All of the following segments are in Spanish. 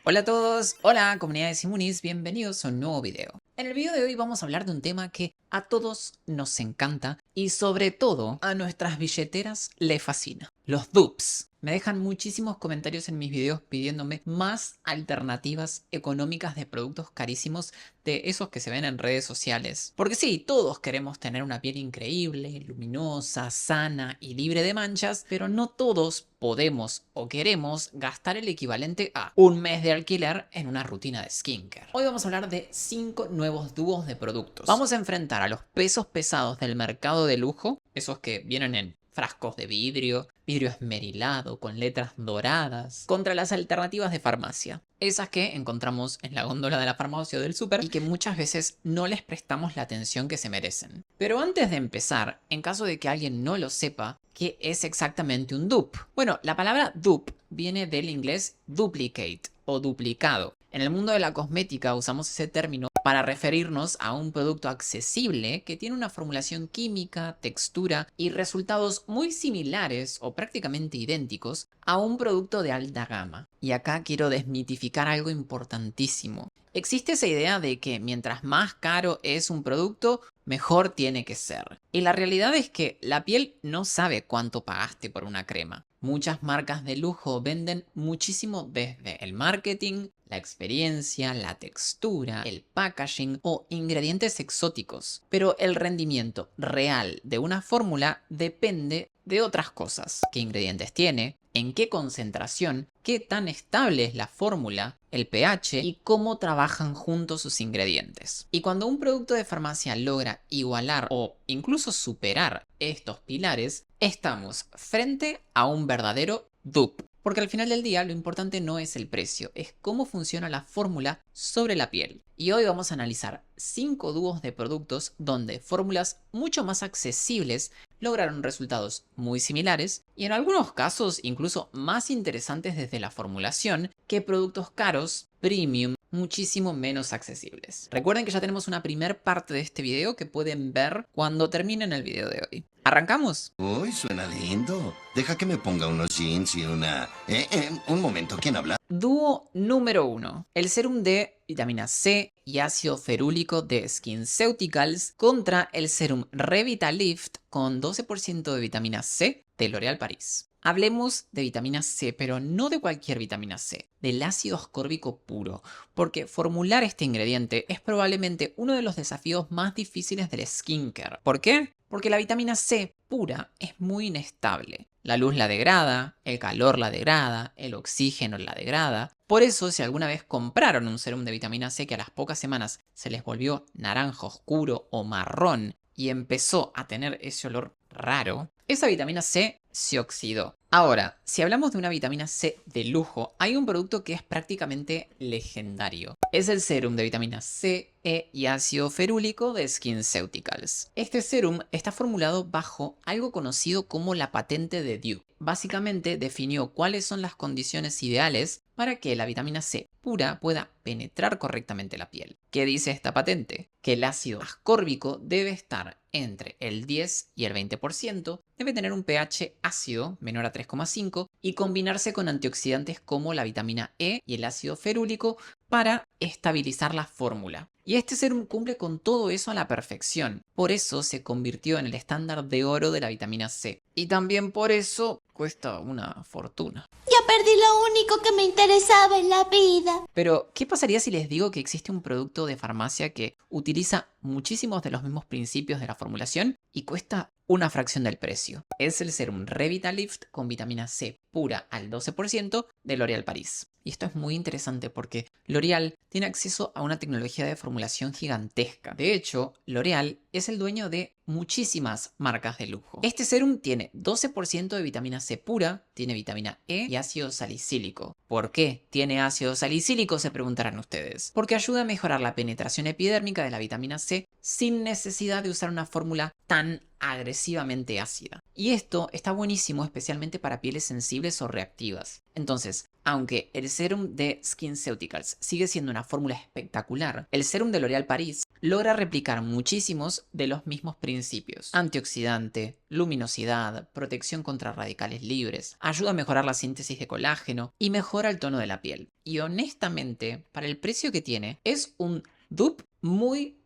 Hola a todos, hola comunidad de Simunis, bienvenidos a un nuevo video. En el video de hoy vamos a hablar de un tema que a todos nos encanta y sobre todo a nuestras billeteras le fascina, los dupes. Me dejan muchísimos comentarios en mis videos pidiéndome más alternativas económicas de productos carísimos de esos que se ven en redes sociales. Porque sí, todos queremos tener una piel increíble, luminosa, sana y libre de manchas, pero no todos podemos o queremos gastar el equivalente a un mes de alquiler en una rutina de skincare. Hoy vamos a hablar de 5 nuevos dúos de productos. Vamos a enfrentar a los pesos pesados del mercado de lujo, esos que vienen en frascos de vidrio esmerilado con letras doradas, contra las alternativas de farmacia. Esas que encontramos en la góndola de la farmacia o del súper y que muchas veces no les prestamos la atención que se merecen. Pero antes de empezar, en caso de que alguien no lo sepa, ¿qué es exactamente un dupe? Bueno, la palabra dupe viene del inglés duplicate o duplicado. En el mundo de la cosmética usamos ese término para referirnos a un producto accesible que tiene una formulación química, textura y resultados muy similares o prácticamente idénticos a un producto de alta gama. Y acá quiero desmitificar algo importantísimo. Existe esa idea de que mientras más caro es un producto, mejor tiene que ser. Y la realidad es que la piel no sabe cuánto pagaste por una crema. Muchas marcas de lujo venden muchísimo desde el marketing, la experiencia, la textura, el packaging o ingredientes exóticos. Pero el rendimiento real de una fórmula depende de otras cosas. ¿Qué ingredientes tiene? ¿En qué concentración? ¿Qué tan estable es la fórmula? El pH y cómo trabajan juntos sus ingredientes. Y cuando un producto de farmacia logra igualar o incluso superar estos pilares, estamos frente a un verdadero dupe. Porque al final del día lo importante no es el precio, es cómo funciona la fórmula sobre la piel. Y hoy vamos a analizar 5 dúos de productos donde fórmulas mucho más accesibles lograron resultados muy similares y en algunos casos incluso más interesantes desde la formulación que productos caros, premium, muchísimo menos accesibles. Recuerden que ya tenemos una primer parte de este video que pueden ver cuando terminen el video de hoy. ¿Arrancamos? Uy, suena lindo. Deja que me ponga unos jeans y una... un momento, ¿quién habla? Dúo número 1. El serum de vitamina C y ácido ferúlico de SkinCeuticals contra el serum Revitalift con 12% de vitamina C de L'Oréal Paris. Hablemos de vitamina C, pero no de cualquier vitamina C, del ácido ascórbico puro, porque formular este ingrediente es probablemente uno de los desafíos más difíciles del skincare. ¿Por qué? Porque la vitamina C pura es muy inestable. La luz la degrada, el calor la degrada, el oxígeno la degrada. Por eso, si alguna vez compraron un serum de vitamina C que a las pocas semanas se les volvió naranja oscuro o marrón y empezó a tener ese olor raro, esa vitamina C se oxidó. Ahora, si hablamos de una vitamina C de lujo, hay un producto que es prácticamente legendario. Es el serum de vitamina C, E y ácido ferúlico de SkinCeuticals. Este serum está formulado bajo algo conocido como la patente de Duke. Básicamente definió cuáles son las condiciones ideales para que la vitamina C pura pueda penetrar correctamente la piel. ¿Qué dice esta patente? Que el ácido ascórbico debe estar entre el 10 y el 20%, debe tener un pH ácido menor a 3,5 y combinarse con antioxidantes como la vitamina E y el ácido ferúlico para estabilizar la fórmula. Y este serum cumple con todo eso a la perfección. Por eso se convirtió en el estándar de oro de la vitamina C. Y también por eso cuesta una fortuna. Ya perdí lo único que me interesaba en la vida. Pero, ¿qué pasaría si les digo que existe un producto de farmacia que utiliza muchísimos de los mismos principios de la formulación y cuesta una fracción del precio? Es el serum Revitalift con vitamina C pura al 12% de L'Oréal Paris. Y esto es muy interesante porque L'Oréal tiene acceso a una tecnología de formulación gigantesca. De hecho, L'Oréal es el dueño de muchísimas marcas de lujo. Este serum tiene 12% de vitamina C pura, tiene vitamina E y ácido salicílico. ¿Por qué tiene ácido salicílico? Se preguntarán ustedes. Porque ayuda a mejorar la penetración epidérmica de la vitamina C sin necesidad de usar una fórmula tan agresivamente ácida. Y esto está buenísimo especialmente para pieles sensibles o reactivas. Entonces, Aunque el serum de SkinCeuticals sigue siendo una fórmula espectacular, el serum de L'Oréal Paris logra replicar muchísimos de los mismos principios. Antioxidante, luminosidad, protección contra radicales libres, ayuda a mejorar la síntesis de colágeno y mejora el tono de la piel. Y honestamente, para el precio que tiene, es un dupe muy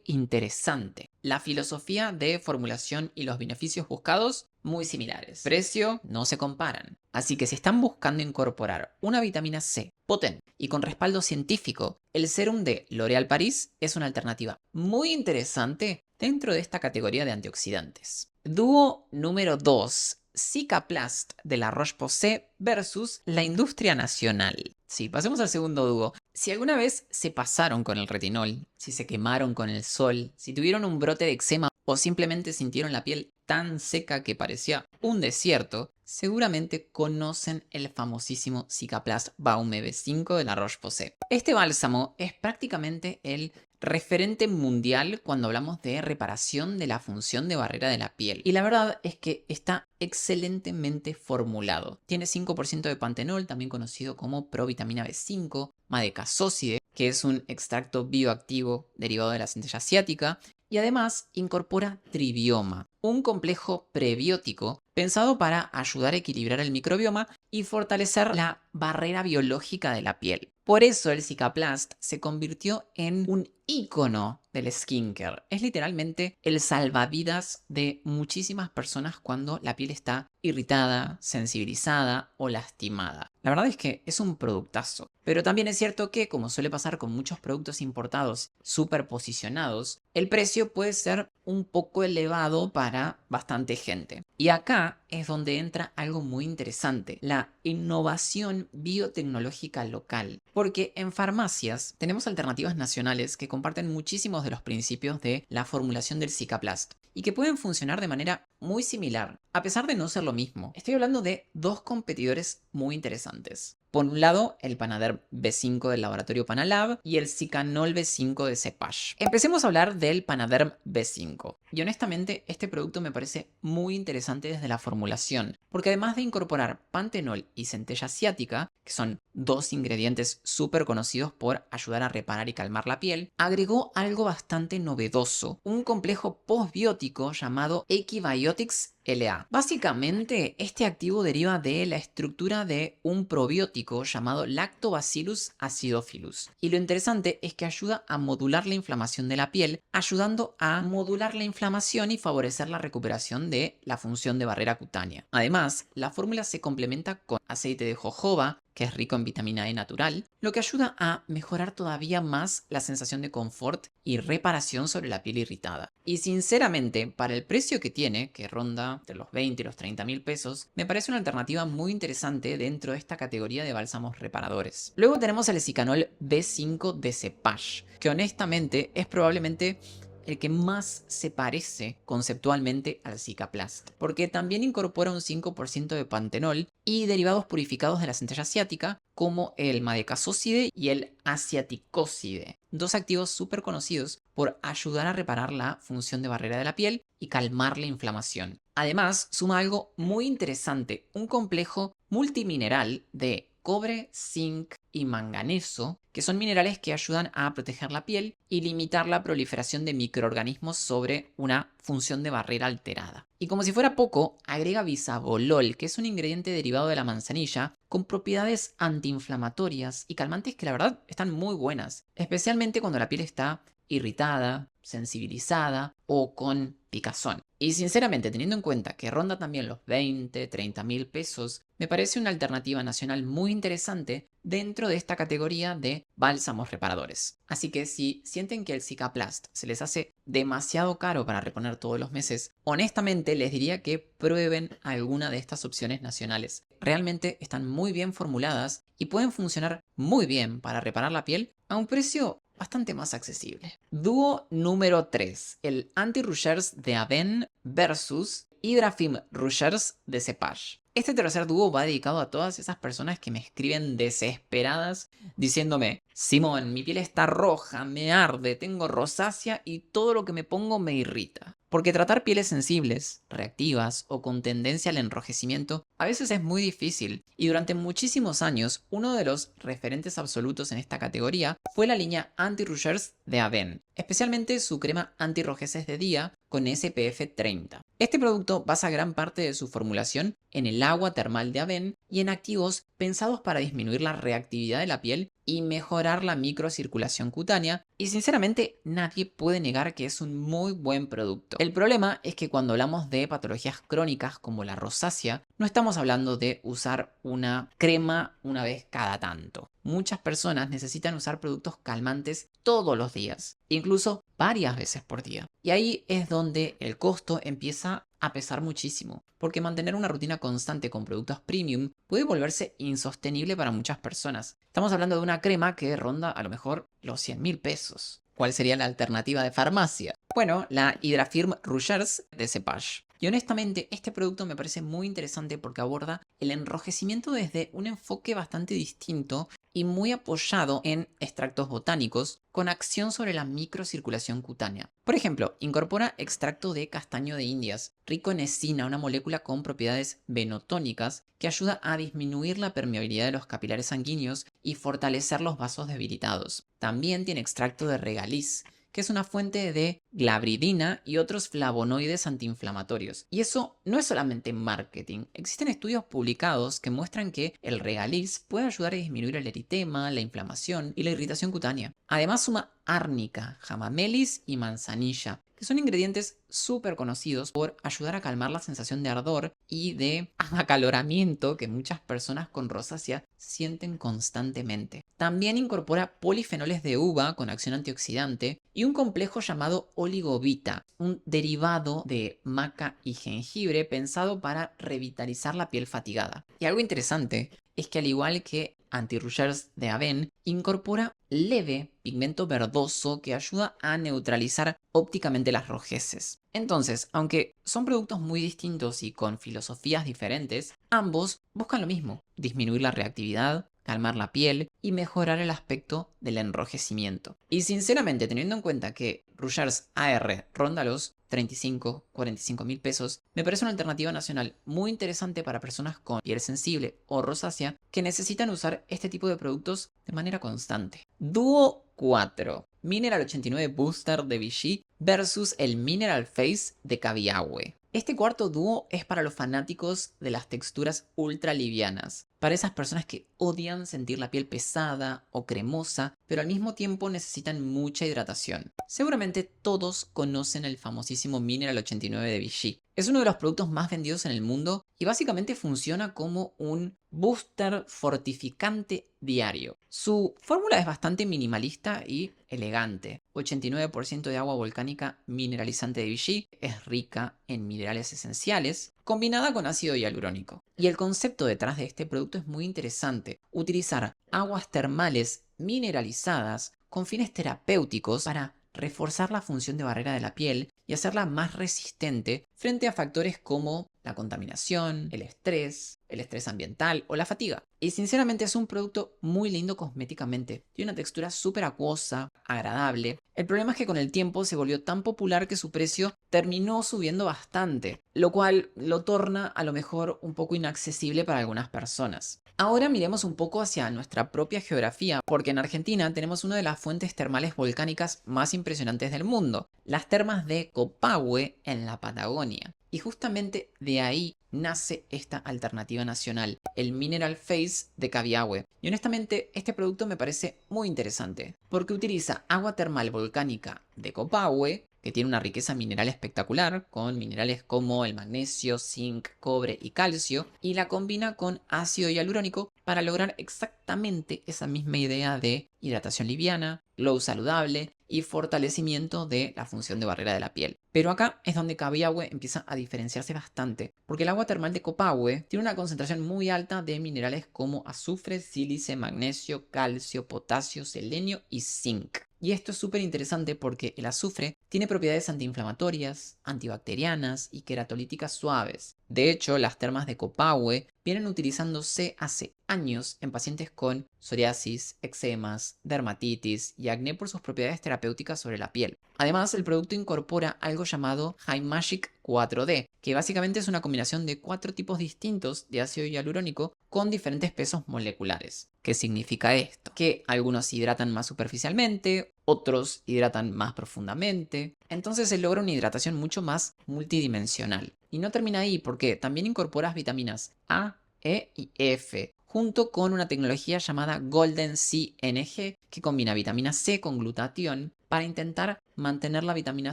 interesante. La filosofía de formulación y los beneficios buscados muy similares. Precio no se comparan. Así que si están buscando incorporar una vitamina C potente y con respaldo científico, el serum de L'Oréal Paris es una alternativa muy interesante dentro de esta categoría de antioxidantes. Dúo número 2. Cicaplast de la Roche-Posay versus la industria nacional. Sí, pasemos al segundo dúo. Si alguna vez se pasaron con el retinol, si se quemaron con el sol, si tuvieron un brote de eczema o simplemente sintieron la piel tan seca que parecía un desierto, seguramente conocen el famosísimo Cicaplast Baume B5 de la Roche-Posay. Este bálsamo es prácticamente el referente mundial cuando hablamos de reparación de la función de barrera de la piel. Y la verdad es que está excelentemente formulado. Tiene 5% de pantenol, también conocido como provitamina B5, madecasócide, que es un extracto bioactivo derivado de la centella asiática, y además incorpora tribioma, un complejo prebiótico pensado para ayudar a equilibrar el microbioma y fortalecer la barrera biológica de la piel. Por eso el Cicaplast se convirtió en un ícono del skincare. Es literalmente el salvavidas de muchísimas personas cuando la piel está irritada, sensibilizada o lastimada. La verdad es que es un productazo. Pero también es cierto que, como suele pasar con muchos productos importados superposicionados, el precio puede ser un poco elevado para bastante gente. Y acá es donde entra algo muy interesante, la innovación biotecnológica local. Porque en farmacias tenemos alternativas nacionales que comparten muchísimos de los principios de la formulación del Cicaplast y que pueden funcionar de manera muy similar, a pesar de no ser lo mismo. Estoy hablando de dos competidores muy interesantes. Por un lado, el Panaderm B5 del laboratorio Panalab y el Cicanol B5 de Cepage. Empecemos a hablar del Panaderm B5. Y honestamente, este producto me parece muy interesante desde la formulación, porque además de incorporar pantenol y centella asiática, que son dos ingredientes súper conocidos por ayudar a reparar y calmar la piel, agregó algo bastante novedoso, un complejo postbiótico llamado Equibiotics LA. Básicamente, este activo deriva de la estructura de un probiótico llamado Lactobacillus acidophilus. Y lo interesante es que ayuda a modular la inflamación de la piel, ayudando a modular la inflamación y favorecer la recuperación de la función de barrera cutánea. Además, la fórmula se complementa con aceite de jojoba, que es rico en vitamina E natural, lo que ayuda a mejorar todavía más la sensación de confort y reparación sobre la piel irritada. Y sinceramente, para el precio que tiene, que ronda entre los 20 y los 30 mil pesos, me parece una alternativa muy interesante dentro de esta categoría de bálsamos reparadores. Luego tenemos el Cicanol B5 de Cepage, que honestamente es probablemente el que más se parece conceptualmente al Cicaplast, porque también incorpora un 5% de pantenol y derivados purificados de la centella asiática como el madecasócide y el asiaticócide, dos activos súper conocidos por ayudar a reparar la función de barrera de la piel y calmar la inflamación. Además, suma algo muy interesante, un complejo multimineral de cobre, zinc y manganeso, que son minerales que ayudan a proteger la piel y limitar la proliferación de microorganismos sobre una función de barrera alterada. Y como si fuera poco, agrega bisabolol, que es un ingrediente derivado de la manzanilla, con propiedades antiinflamatorias y calmantes que la verdad están muy buenas, especialmente cuando la piel está irritada, sensibilizada o con picazón. Y sinceramente, teniendo en cuenta que ronda también los 20, 30 mil pesos, me parece una alternativa nacional muy interesante dentro de esta categoría de bálsamos reparadores. Así que si sienten que el Cicaplast se les hace demasiado caro para reponer todos los meses, honestamente les diría que prueben alguna de estas opciones nacionales. Realmente están muy bien formuladas y pueden funcionar muy bien para reparar la piel a un precio bastante más accesible. Dúo número 3, el Anti-Rougeurs de Avène versus Hydrafim Rougeurs de Cepage. Este tercer dúo va dedicado a todas esas personas que me escriben desesperadas diciéndome: Simón, mi piel está roja, me arde, tengo rosácea y todo lo que me pongo me irrita. porque tratar pieles sensibles, reactivas o con tendencia al enrojecimiento a veces es muy difícil, y durante muchísimos años uno de los referentes absolutos en esta categoría fue la línea Anti-Rougeurs de Avène, especialmente su crema antirrojeces de día con SPF 30. Este producto basa gran parte de su formulación en el agua termal de Avène y en activos pensados para disminuir la reactividad de la piel y mejorar la microcirculación cutánea, y sinceramente nadie puede negar que es un muy buen producto. El problema es que cuando hablamos de patologías crónicas como la rosácea, no estamos hablando de usar una crema una vez cada tanto. Muchas personas necesitan usar productos calmantes todos los días, incluso varias veces por día. Y ahí es donde el costo empieza a pesar muchísimo, porque mantener una rutina constante con productos premium puede volverse insostenible para muchas personas. Estamos hablando de una crema que ronda a lo mejor los 100.000 pesos. ¿Cuál sería la alternativa de farmacia? Bueno, la Hydrafirm Rougeurs de Cepage. Y honestamente, este producto me parece muy interesante porque aborda el enrojecimiento desde un enfoque bastante distinto y muy apoyado en extractos botánicos con acción sobre la microcirculación cutánea. Por ejemplo, incorpora extracto de castaño de Indias, rico en escina, una molécula con propiedades venotónicas que ayuda a disminuir la permeabilidad de los capilares sanguíneos y fortalecer los vasos debilitados. También tiene extracto de regaliz, que es una fuente de glabridina y otros flavonoides antiinflamatorios. Y eso no es solamente marketing. Existen estudios publicados que muestran que el regaliz puede ayudar a disminuir el eritema, la inflamación y la irritación cutánea. Además suma árnica, hamamelis y manzanilla, que son ingredientes súper conocidos por ayudar a calmar la sensación de ardor y de acaloramiento que muchas personas con rosácea sienten constantemente. También incorpora polifenoles de uva con acción antioxidante y un complejo llamado oligovita, un derivado de maca y jengibre pensado para revitalizar la piel fatigada. Y algo interesante es que al igual que Anti-Rougeurs de Avène, incorpora leve pigmento verdoso que ayuda a neutralizar ópticamente las rojeces. Entonces, aunque son productos muy distintos y con filosofías diferentes, ambos buscan lo mismo: disminuir la reactividad, calmar la piel y mejorar el aspecto del enrojecimiento. Y sinceramente, teniendo en cuenta que Rougeurs AR ronda los 35-45.000 pesos, me parece una alternativa nacional muy interesante para personas con piel sensible o rosácea que necesitan usar este tipo de productos de manera constante. Duo 4. Mineral 89 Booster de Vichy versus el Mineral Face de Cabiagüe. Este cuarto dúo es para los fanáticos de las texturas ultra livianas, para esas personas que odian sentir la piel pesada o cremosa, pero al mismo tiempo necesitan mucha hidratación. Seguramente todos conocen el famosísimo Mineral 89 de Vichy. Es uno de los productos más vendidos en el mundo y básicamente funciona como un booster fortificante diario. Su fórmula es bastante minimalista y elegante. 89% de agua volcánica mineralizante de Vichy, es rica en minerales esenciales, combinada con ácido hialurónico. Y el concepto detrás de este producto es muy interesante: utilizar aguas termales mineralizadas con fines terapéuticos para reforzar la función de barrera de la piel y hacerla más resistente frente a factores como la contaminación, el estrés ambiental o la fatiga. Y sinceramente es un producto muy lindo cosméticamente. Tiene una textura súper acuosa, agradable. El problema es que con el tiempo se volvió tan popular que su precio terminó subiendo bastante, lo cual lo torna a lo mejor un poco inaccesible para algunas personas. Ahora miremos un poco hacia nuestra propia geografía, porque en Argentina tenemos una de las fuentes termales volcánicas más impresionantes del mundo, las termas de Copahue en la Patagonia. Y justamente de ahí nace esta alternativa nacional, el Mineral Face de Cabiagüe. Y honestamente, este producto me parece muy interesante, porque utiliza agua termal volcánica de Copahue, que tiene una riqueza mineral espectacular, con minerales como el magnesio, zinc, cobre y calcio, y la combina con ácido hialurónico para lograr exactamente esa misma idea de hidratación liviana, glow saludable y fortalecimiento de la función de barrera de la piel. Pero acá es donde Cabiagüe empieza a diferenciarse bastante, porque el agua termal de Copahue tiene una concentración muy alta de minerales como azufre, sílice, magnesio, calcio, potasio, selenio y zinc. Y esto es súper interesante porque el azufre tiene propiedades antiinflamatorias, antibacterianas y queratolíticas suaves. De hecho, las termas de Copahue vienen utilizando CAC, años en pacientes con psoriasis, eczemas, dermatitis y acné por sus propiedades terapéuticas sobre la piel. Además, el producto incorpora algo llamado HyMagic 4D, que básicamente es una combinación de 4 tipos distintos de ácido hialurónico con diferentes pesos moleculares. ¿Qué significa esto? Que algunos hidratan más superficialmente, otros hidratan más profundamente. Entonces se logra una hidratación mucho más multidimensional. Y no termina ahí porque también incorporas vitaminas A, E y F, junto con una tecnología llamada Golden CNG que combina vitamina C con glutatión para intentar mantener la vitamina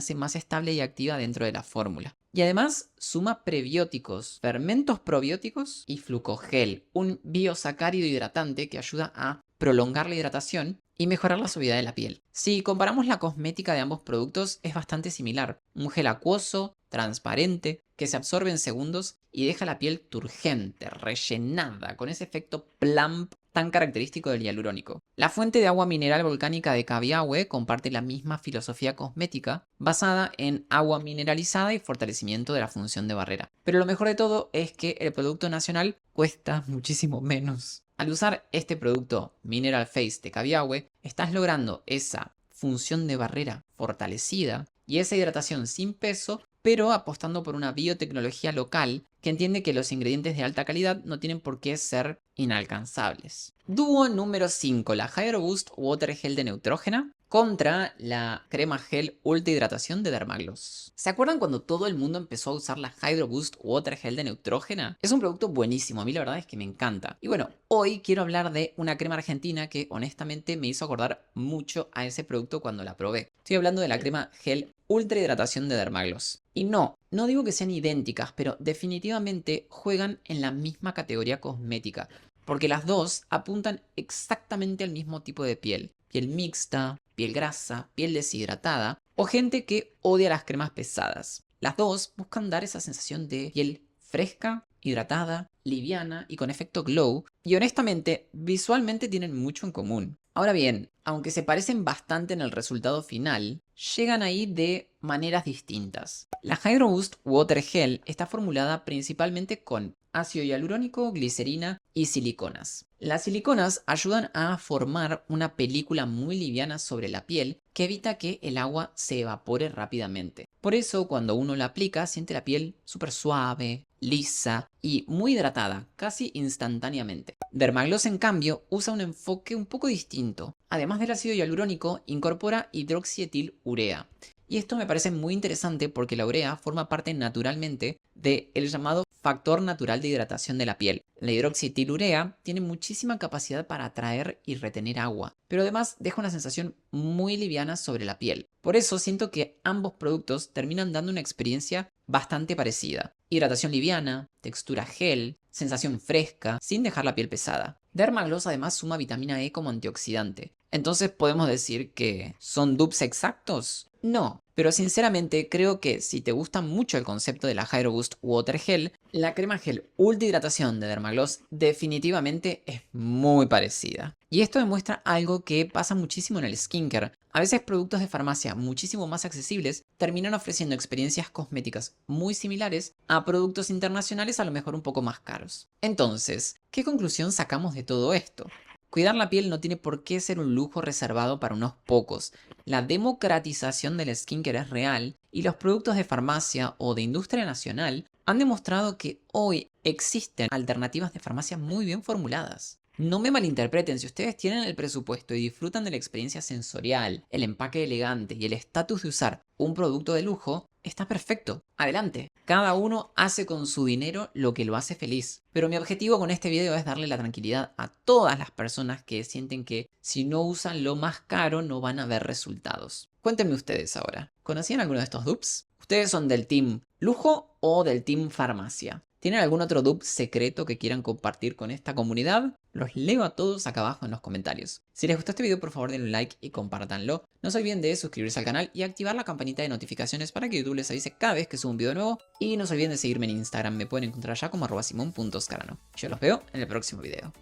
C más estable y activa dentro de la fórmula. Y además suma prebióticos, fermentos probióticos y flucogel, un biosacárido hidratante que ayuda a prolongar la hidratación y mejorar la suavidad de la piel. Si comparamos la cosmética de ambos productos, es bastante similar. Un gel acuoso, transparente, que se absorbe en segundos y deja la piel turgente, rellenada, con ese efecto plump tan característico del hialurónico. La fuente de agua mineral volcánica de Cabiahue comparte la misma filosofía cosmética, basada en agua mineralizada y fortalecimiento de la función de barrera. Pero lo mejor de todo es que el producto nacional cuesta muchísimo menos. Al usar este producto Mineral Face de Cabiahue, estás logrando esa función de barrera fortalecida y esa hidratación sin peso, pero apostando por una biotecnología local que entiende que los ingredientes de alta calidad no tienen por qué ser inalcanzables. Dúo número 5, la Hydro Boost Water Gel de Neutrógena contra la crema gel Ultra Hidratación de Dermagloss. ¿Se acuerdan cuando todo el mundo empezó a usar la Hydro Boost Water Gel de Neutrógena? Es un producto buenísimo, a mí la verdad es que me encanta. Y bueno, hoy quiero hablar de una crema argentina que honestamente me hizo acordar mucho a ese producto cuando la probé. Estoy hablando de la crema gel Ultra Hidratación de Dermagloss. Y no digo que sean idénticas, pero definitivamente juegan en la misma categoría cosmética, porque las dos apuntan exactamente al mismo tipo de piel. Piel mixta, piel grasa, piel deshidratada o gente que odia las cremas pesadas. Las dos buscan dar esa sensación de piel fresca, hidratada, liviana y con efecto glow, y honestamente visualmente tienen mucho en común. Ahora bien, aunque se parecen bastante en el resultado final, llegan ahí de maneras distintas. La Hydro Boost Water Gel está formulada principalmente con ácido hialurónico, glicerina y siliconas. Las siliconas ayudan a formar una película muy liviana sobre la piel que evita que el agua se evapore rápidamente. Por eso cuando uno la aplica siente la piel súper suave, lisa y muy hidratada, casi instantáneamente. Dermagloss en cambio usa un enfoque un poco distinto. Además del ácido hialurónico, incorpora hidroxietil-urea. Y esto me parece muy interesante porque la urea forma parte naturalmente del llamado factor natural de hidratación de la piel. La hidroxietil-urea tiene muchísima capacidad para atraer y retener agua, pero además deja una sensación muy liviana sobre la piel. Por eso siento que ambos productos terminan dando una experiencia bastante parecida. Hidratación liviana, textura gel, sensación fresca, sin dejar la piel pesada. Dermagloss además suma vitamina E como antioxidante. Entonces, ¿podemos decir que son dupes exactos? No, pero sinceramente creo que si te gusta mucho el concepto de la Hydro Boost Water Gel, la crema gel Ultra Hidratación de Dermagloss definitivamente es muy parecida. Y esto demuestra algo que pasa muchísimo en el skincare. A veces productos de farmacia muchísimo más accesibles terminan ofreciendo experiencias cosméticas muy similares a productos internacionales a lo mejor un poco más caros. Entonces, ¿qué conclusión sacamos de todo esto? Cuidar la piel no tiene por qué ser un lujo reservado para unos pocos. La democratización del skincare es real y los productos de farmacia o de industria nacional han demostrado que hoy existen alternativas de farmacia muy bien formuladas. No me malinterpreten, si ustedes tienen el presupuesto y disfrutan de la experiencia sensorial, el empaque elegante y el estatus de usar un producto de lujo, está perfecto. Adelante. Cada uno hace con su dinero lo que lo hace feliz. Pero mi objetivo con este video es darle la tranquilidad a todas las personas que sienten que si no usan lo más caro no van a ver resultados. Cuéntenme ustedes ahora, ¿conocían alguno de estos dupes? ¿Ustedes son del team lujo o del team farmacia? ¿Tienen algún otro dupe secreto que quieran compartir con esta comunidad? Los leo a todos acá abajo en los comentarios. Si les gustó este video, por favor denle un like y compártanlo. No se olviden de suscribirse al canal y activar la campanita de notificaciones para que YouTube les avise cada vez que subo un video nuevo. Y no se olviden de seguirme en Instagram, me pueden encontrar allá como @simon.scarano. Yo los veo en el próximo video.